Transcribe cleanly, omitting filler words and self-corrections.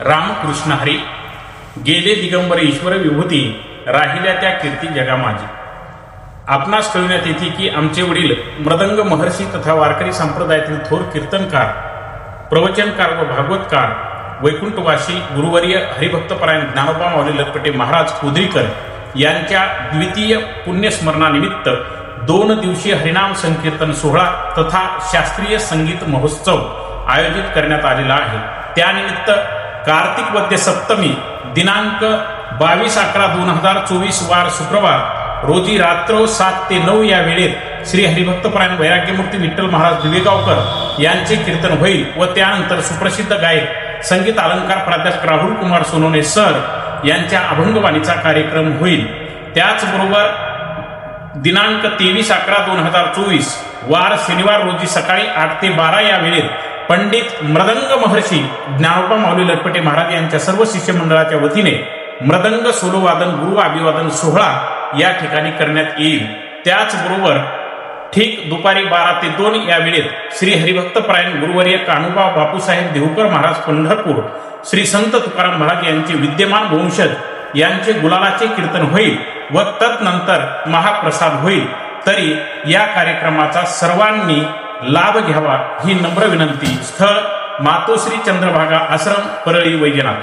रामकृष्ण हरी गेले दिगंबर ईश्वर विभूती राहिल्या त्या कीर्ती जगा माझी। आपणास कळविण्यात येते की आमचे वडील मृदंग महर्षी तथा वारकरी संप्रदायातील थोर कीर्तनकार, प्रवचनकार व भागवतकार वैकुंठवासी गुरुवर्य हरिभक्तपरायण ज्ञानोबा माऊली लखपटे महाराज कुद्रीकर यांच्या द्वितीय पुण्यस्मरणानिमित्त 2 दिवसीय हरिनाम संकीर्तन सोहळा तथा शास्त्रीय संगीत महोत्सव आयोजित करण्यात आलेला आहे। त्यानिमित्त कार्तिक वद्य सप्तमी दिनांक 22/11/2024 वार शुक्रवार रोजी रात्र 7 ते 9 या वेळेत श्री हरिभक्तपरायण वैराग्यमूर्ती विठ्ठल महाराज दिवेगावकर यांचे कीर्तन होईल व त्यानंतर सुप्रसिद्ध गायक संगीत अलंकार प्राध्यापक राहुल कुमार सोनोने सर यांच्या अभंगवाणीचा कार्यक्रम होईल। त्याचबरोबर दिनांक 23/11/2024 वार शनिवार रोजी सकाळी 8 ते 12 या वेळेत पंडित मृदंग महर्षी ज्ञानोबा माऊली लखपटे महाराज यांच्या सर्व शिष्य मंडळाच्या वतीने मृदंग सोलोवादन गुरु अभिवादन सोहळा या ठिकाणी करण्यात येईल। त्याचबरोबर ठीक दुपारी 12 ते 2 या वेळेत श्री हरिभक्तपरायण गुरुवर्य कान्होबा बापूसाहेब देहूकर महाराज पंढरपूर श्री संत तुकाराम महाराज यांचे विद्यमान वंशज यांचे गुलालाचे कीर्तन होईल व तत्नंतर महाप्रसाद होईल। तरी या कार्यक्रमाचा सर्वांनी लाभ घ्यावा ही नम्र विनंती। स्थळ मातोश्री चंद्रभागा आश्रम परळी वैजनाथ।